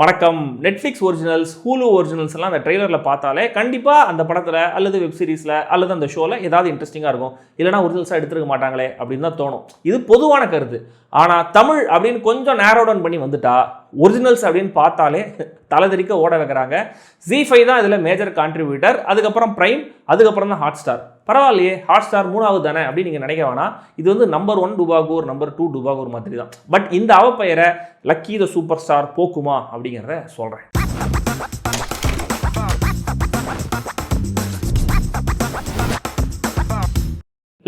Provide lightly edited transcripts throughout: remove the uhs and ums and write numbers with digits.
வணக்கம். Netflix originals, Hulu originals எல்லாம் அந்த ட்ரெய்லரில் பார்த்தாலே கண்டிப்பாக அந்த படத்தில் அல்லது வெப் சீரிஸில் அல்லது அந்த ஷோவில் ஏதாவது இன்ட்ரெஸ்டிங்காக இருக்கும். இல்லைனா ஒரிஜினல்ஸாக எடுத்துருக்க மாட்டாங்களே அப்படின்னு தான் தோணும். இது பொதுவான கருத்து. ஆனால் தமிழ் அப்படின்னு கொஞ்சம் நேரோ டவுன் பண்ணி வந்துட்டா ஒரிஜினல்ஸ் அப்படின்னு பார்த்தாலே தலைதறிக்க ஓட வைக்கிறாங்க. ZEE5 தான் இதில் மேஜர் கான்ட்ரிபியூட்டர், அதுக்கப்புறம் பிரைம், அதுக்கப்புறம் தான் ஹாட்ஸ்டார். பரவாயில்லையே, ஹாட்ஸ்டார் மூணாவது தானே அப்படின்னு நீங்கள் நினைக்க வேணாம். இது வந்து நம்பர் 1 டுபாகூர், நம்பர் 2 டுபாகூர் மாதிரி தான். பட் இந்த அவப்பெயரை லக்கி த சூப்பர் ஸ்டார் போக்குமா அப்படிங்கிறத சொல்கிறேன்.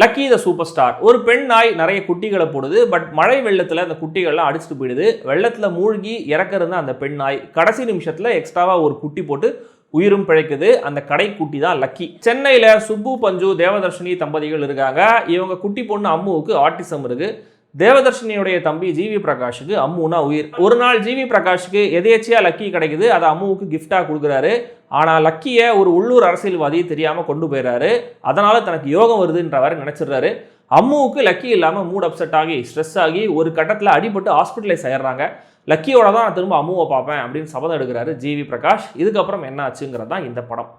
லக்கி த சூப்பர் ஸ்டார் ஒரு பெண் நாய் நிறைய குட்டிகளை போடுது. பட் மழை வெள்ளத்தில் அந்த குட்டிகள்லாம் அடிச்சுட்டு போயிடுது. வெள்ளத்தில் மூழ்கி இறக்குறது அந்த பெண் நாய் கடைசி நிமிஷத்தில் எக்ஸ்ட்ராவாக ஒரு குட்டி போட்டு உயிரும் பிழைக்குது. அந்த கடை குட்டி தான் லக்கி. சென்னையில் சுப்பு, பஞ்சு, தேவதர்ஷினி தம்பதிகள் இருக்காங்க. இவங்க குட்டி பொண்ணு அம்முவுக்கு ஆட்டிசம் இருக்கு. தேவதர்ஷினியுடைய தம்பி ஜிவி பிரகாஷுக்கு அம்முனா உயிர். ஒரு நாள் ஜிவி பிரகாஷுக்கு எதேச்சியா லக்கி கிடைக்குது. அதை அம்முவுக்கு கிஃப்டா கொடுக்குறாரு. ஆனால் லக்கியை ஒரு உள்ளூர் அரசியல்வாதி தெரியாமல் கொண்டு போயிடுறாரு. அதனால தனக்கு யோகம் வருதுன்றவாறு நினைச்சிடுறாரு. அம்முவுக்கு லக்கி இல்லாமல் மூட் அப்செட் ஆகி ஸ்ட்ரெஸ் ஆகி ஒரு கட்டத்தில் அடிபட்டு ஹாஸ்பிட்டலைஸ் ஆயிடுறாங்க. லக்கியோட தான் நான் திரும்ப அம்முவை பார்ப்பேன் அப்படின்னு சபதம் எடுக்கிறாரு ஜிவி பிரகாஷ். இதுக்கப்புறம் என்ன ஆச்சுங்கிறது தான் இந்த படம்.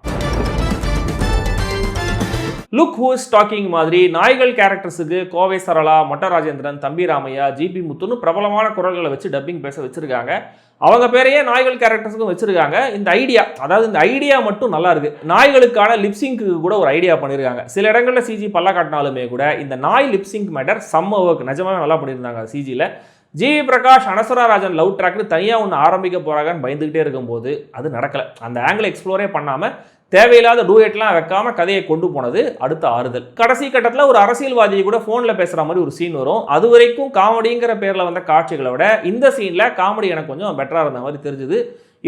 லுக் ஹூ இஸ் டாக்கிங் மாதிரி நாய்கள் கேரக்டர்ஸுக்கு கோவை சரளா, மொட்ட ராஜேந்திரன், தம்பி ராமையா, ஜிபி முத்துன்னு பிரபலமான குரல்களை வச்சு டப்பிங் பேச வச்சிருக்காங்க. அவங்க பேரையே நாய்கள் கேரக்டர்ஸுக்கும் வச்சிருக்காங்க. இந்த ஐடியா மட்டும் நல்லா இருக்கு. நாய்களுக்கான லிப்சிங்க்கு கூட ஒரு ஐடியா பண்ணியிருக்காங்க. சில இடங்களில் சிஜி பல்ல காட்டினாலுமே கூட இந்த நாய் லிப்சிங்க் மேட்டர் செம்ம ஒர்க், நிஜமாவே நல்லா பண்ணியிருந்தாங்க சிஜியில். ஜிவி பிரகாஷ் அனஸ்வரா ராஜன் லவ் ட்ராக்னு தனியாக ஒன்று ஆரம்பிக்க போகிறாங்கன்னு பயந்துக்கிட்டே இருக்கும்போது அது நடக்கலை. அந்த ஆங்கிள் எக்ஸ்ப்ளோரே பண்ணாமல் தேவையில்லாத டூயட்லாம் வைக்காம கதையை கொண்டு போனது அடுத்த ஆறுதல். கடைசி கட்டத்தில் ஒரு அரசியல்வாதியை கூட ஃபோனில் பேசுகிற மாதிரி ஒரு சீன் வரும். அது வரைக்கும் காமெடிங்கிற பேரில் வந்த காட்சிகளை விட இந்த சீனில் காமெடி எனக்கு கொஞ்சம் பெட்டராக இருந்த மாதிரி தெரிஞ்சுது.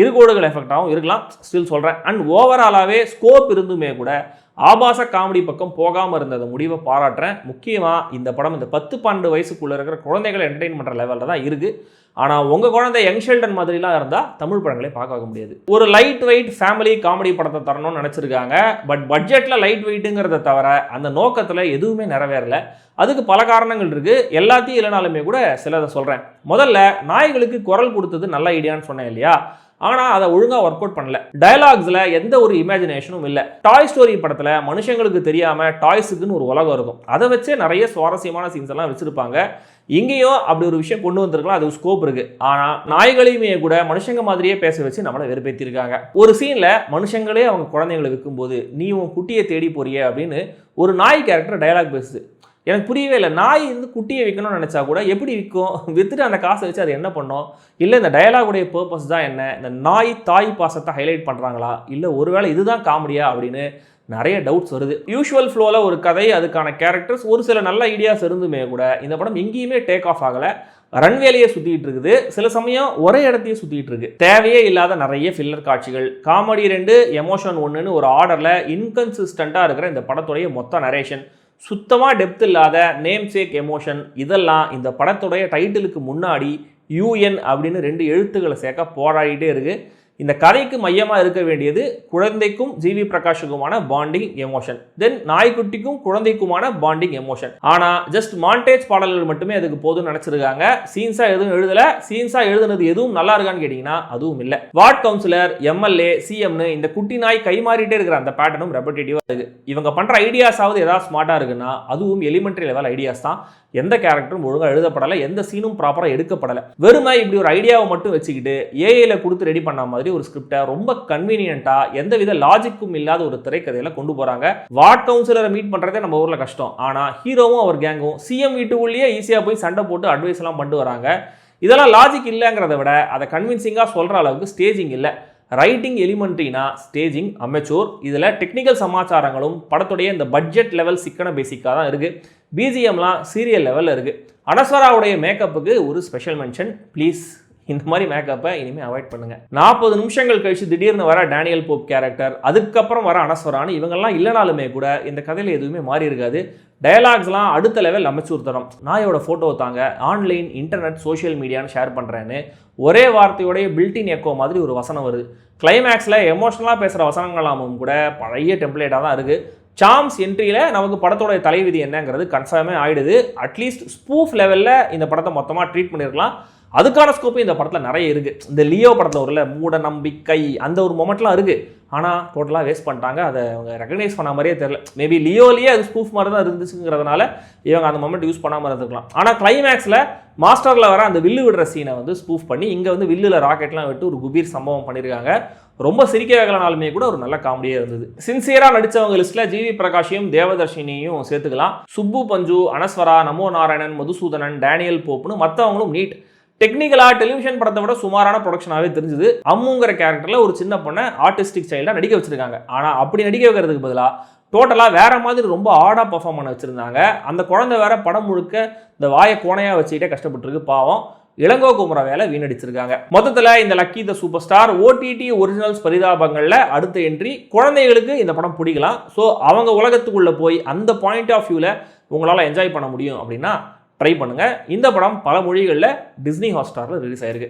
இருகோடுகள் எஃபெக்டாகவும் இருக்கலாம், ஸ்டில் சொல்கிறேன். அண்ட் ஓவராலாகவே ஸ்கோப் இருந்துமே கூட ஆபாச காமெடி பக்கம் போகாமல் இருந்தது முடிவை பாராட்டுறேன். முக்கியமாக இந்த படம் இந்த 10-12 வயசுக்குள்ளே இருக்கிற குழந்தைகளை என்டர்டெயின் பண்ணுற லெவலில் தான் இருக்குது. ஆனால் உங்கள் குழந்தை யங் ஷெல்டன் மாதிரிலாம் இருந்தால் தமிழ் படங்களே பார்க்க முடியாது. ஒரு லைட் வெயிட் ஃபேமிலி காமெடி படத்தை தரணும்னு நினச்சிருக்காங்க. பட் பட்ஜெட்டில் லைட் வெயிட்டுங்கிறத தவிர அந்த நோக்கத்தில் எதுவுமே நிறைவேறலை. அதுக்கு பல காரணங்கள் இருக்குது. எல்லாத்தையும் இல்லைனாலுமே கூட சிலதை சொல்கிறேன். முதல்ல நாய்களுக்கு குரல் கொடுத்தது நல்ல ஐடியான்னு சொன்னேன் இல்லையா, ஆனால் அதை ஒழுங்காக ஒர்க் அவுட் பண்ணல. டயலாக்ஸில் எந்த ஒரு இமேஜினேஷனும் இல்லை. டாய் ஸ்டோரி படத்தில் மனுஷங்களுக்கு தெரியாமல் டாய்ஸுக்குன்னு ஒரு உலகம் இருக்கும். அதை வச்சே நிறைய சுவாரஸ்யமான சீன்ஸ் எல்லாம் வச்சுருப்பாங்க. இங்கேயும் அப்படி ஒரு விஷயம் கொண்டு வந்திருக்கலாம், அது ஸ்கோப் இருக்குது. ஆனால் நாய்களையுமே கூட மனுஷங்க மாதிரியே பேச வச்சு நம்மளை வெறுப்பேற்றிருக்காங்க. ஒரு சீனில் மனுஷங்களே அவங்க குழந்தைங்களை விற்கும்போது நீ உன் குட்டியை தேடி போறிய அப்படின்னு ஒரு நாய் கேரக்டர் டயலாக் பேசுது. எனக்கு புரியவே இல்லை. நாய் வந்து குட்டியை விற்கணும்னு நினச்சா கூட எப்படி விற்கும்? விற்றுட்டு அந்த காசை வச்சு அது என்ன பண்ணோம்? இல்லை இந்த டயலாகுடைய பர்பஸ் தான் என்ன? இந்த நாய் தாய் பாசத்தை ஹைலைட் பண்ணுறாங்களா? இல்லை ஒருவேளை இதுதான் காமெடியா அப்படின்னு நிறைய டவுட்ஸ் வருது. யூஷுவல் ஃப்ளோவில் ஒரு கதை, அதுக்கான கேரக்டர்ஸ், ஒரு சில நல்ல ஐடியாஸ் இருந்துமே கூட இந்த படம் எங்கேயுமே டேக் ஆஃப் ஆகலை. ரன்வேலையே சுற்றிட்டு இருக்குது. சில சமயம் ஒரே இடத்தையே சுற்றிட்டு இருக்கு. தேவையே இல்லாத நிறைய ஃபில்லர் காட்சிகள், காமெடி 2, எமோஷன் 1ன்னு ஒரு ஆர்டரில் இன்கன்சிஸ்டண்ட்டாக இருக்கிற இந்த படத்துடைய மொத்த நரேஷன், சுத்தமாக டெப்த் இல்லாத நேம் சேக் எமோஷன், இதெல்லாம் இந்த படத்துடைய டைட்டிலுக்கு முன்னாடி UN அப்படின்னு 2 எழுத்துக்களை சேர்க்க போராடிட்டே இருக்குது. இந்த கதைக்கு மையமாக இருக்க வேண்டியது குழந்தைக்கும் ஜிவி பிரகாஷுக்குமான பாண்டிங் எமோஷன், தென் நாய்க்குட்டிக்கும் குழந்தைக்குமான பாண்டிங் எமோஷன். ஆனால் ஜஸ்ட் மாண்டேஜ் பாடல்கள் மட்டுமே அதுக்கு போதும்னு நினச்சிருக்காங்க. சீன்ஸாக எதுவும் எழுதலை. சீன்ஸாக எழுதுனது எதுவும் நல்லா இருக்கான்னு கேட்டிங்கன்னா அதுவும் இல்லை. வார்டு கவுன்சிலர், MLA, CMனு இந்த குட்டி நாய் கைமாறிட்டே இருக்கிற அந்த பேட்டர்னும் ரெபடேட்டிவாக இருக்குது. இவங்க பண்ணுற ஐடியாஸாவது ஏதாவது ஸ்மார்ட்டாக இருக்குன்னா அதுவும் எலிமெண்ட்ரி லெவல் ஐடியாஸ் தான். எந்த கேரக்டரும் ஒழுங்காக எழுதப்படலை, எந்த சீனும் ப்ராப்பராக எடுக்கப்படலை. வெறுமை இப்படி ஒரு ஐடியாவை மட்டும் வச்சுக்கிட்டு ஏஐல கொடுத்து ரெடி பண்ண மாதிரி ஒரு ஸ்கிரிப்டை ரொம்ப கன்வீனியன்ட்டாக எந்தவித லாஜிக்கும் இல்லாத ஒரு திரைக்கதையில கொண்டு போறாங்க. வார்டு கவுன்சிலரை மீட் பண்றதே நம்ம ஊர்ல கஷ்டம். ஆனால் ஹீரோவும் அவர் கேங்கும் CM வீட்டுக்குள்ளேயே ஈஸியாக போய் சண்டை போட்டு அட்வைஸ் எல்லாம் பண்ணிட்டு வராங்க. இதெல்லாம் லாஜிக் இல்லைங்கிறத விட அதை கன்வின்சிங்காக சொல்கிற அளவுக்கு ஸ்டேஜிங் இல்லை. ரைட்டிங் எலிமெண்ட்ரினா, ஸ்டேஜிங் அமெச்சூர். இதில் டெக்னிக்கல் சமாச்சாரங்களும் படத்துடைய இந்த பட்ஜெட் லெவல் சிக்கன பேசிக்காக தான் இருக்குது. BGMலாம் சீரியல் லெவலில் இருக்குது. அனஸ்வராவுடைய மேக்கப்புக்கு ஒரு ஸ்பெஷல் மென்ஷன் ப்ளீஸ். இந்த மாதிரி மேக்கப்பை இனிமேல் அவாய்ட் பண்ணுங்கள். 40 நிமிஷங்கள் கழிச்சு திடீர்னு வர டேனியல் போப் கேரக்டர், அதுக்கப்புறம் வர அனஸ்வரான்னு இவங்கெல்லாம் இல்லைனாலுமே கூட இந்த கதையில் எதுவுமே மாறி இருக்காது. டயலாக்ஸ்லாம் அடுத்த லெவல் அமைச்சூர் தரும். நாயோட ஃபோட்டோ தாங்க, ஆன்லைன், இன்டர்நெட், சோஷியல் மீடியான்னு ஷேர் பண்ணுறேன்னு ஒரே வார்த்தையோடைய பில்டின் எக்கோ மாதிரி ஒரு வசனம் வருது. கிளைமேக்ஸில் எமோஷனலாக பேசுகிற வசனங்களாமும் கூட பழைய டெம்ப்ளேட்டாக தான் இருக்குது. சாம்ஸ் என்ட்ரியில் நமக்கு படத்தோட தலைவிதி என்னங்கிறது கன்ஃபார்மே ஆகிடுது. அட்லீஸ்ட் ஸ்பூஃப் லெவலில் இந்த படத்தை மொத்தமாக ட்ரீட் பண்ணியிருக்கலாம். அதுக்கான ஸ்கோப்பு இந்த படத்தில் நிறைய இருக்குது. இந்த லியோ படத்தில் ஒரு மூட நம்பிக்கை அந்த ஒரு மொமெண்ட்லாம் இருக்குது. ஆனால் டோட்டலாக வேஸ்ட் பண்ணிட்டாங்க. அதை அவங்க ரெகனைஸ் பண்ண மாதிரியே தெரியல. மேபி லியோலேயே அது ஸ்பூஃப் மாதிரி தான் இருந்துச்சுங்கிறதுனால இவங்க அந்த மொமெண்ட் யூஸ் பண்ணாமல் இருந்துக்கலாம். ஆனால் கிளைமேக்ஸில் மாஸ்டரில் வர அந்த வில்லு விடுற சீனை வந்து ஸ்பூஃப் பண்ணி இங்கே வந்து வில்லில் ராக்கெட்லாம் விட்டு ஒரு குபீர் சம்பவம் பண்ணியிருக்காங்க. ரொம்ப சிரிக்க வைக்கலனாலுமே கூட ஒரு நல்ல காமெடியாக இருந்தது. சின்சியராக நடித்தவங்க லிஸ்ட்டில் ஜிவி பிரகாஷையும் தேவதர்ஷினியும் சேர்த்துக்கலாம். சுப்பு பஞ்சு, அனஸ்வரா, நமோ நாராயணன், மதுசூதனன், டேனியல் போப்னு மற்றவங்களும் நீட். டெக்னிக்கலாக டெலிவிஷன் படத்தை விட சுமாரான ப்ரொடக்ஷனாகவே தெரிஞ்சுது. அம்முங்கிற கேரக்டரில் ஒரு சின்ன பொண்ணை ஆர்டிஸ்டிக் ஸ்டைலாக நடிக்க வச்சிருக்காங்க. ஆனால் அப்படி நடிக்க வைக்கிறதுக்கு பதிலாக டோட்டலாக வேற மாதிரி ரொம்ப ஆடாக பர்ஃபார்ம் பண்ண வச்சுருந்தாங்க. அந்த குழந்தை வேற படம் முழுக்க இந்த வாயை கோணையாக வச்சுக்கிட்டே கஷ்டப்பட்டுருக்கு. பாவம் இளங்கோ குமர வேலை வீணடிச்சிருக்காங்க. மொத்தத்தில் இந்த Lucky the super star OTT originals பரிதாபங்களில் அடுத்த என்ட்ரி. குழந்தைகளுக்கு இந்த படம் பிடிக்கலாம். ஸோ அவங்க உலகத்துக்குள்ளே போய் அந்த பாயிண்ட் ஆஃப் வியூவில் உங்களால் என்ஜாய் பண்ண முடியும் அப்படின்னா ட்ரை பண்ணுங்கள். இந்த படம் பல மொழிகளில் டிஸ்னி ஹாட்ஸ்டாரில் ரிலீஸ் ஆயிருக்கு.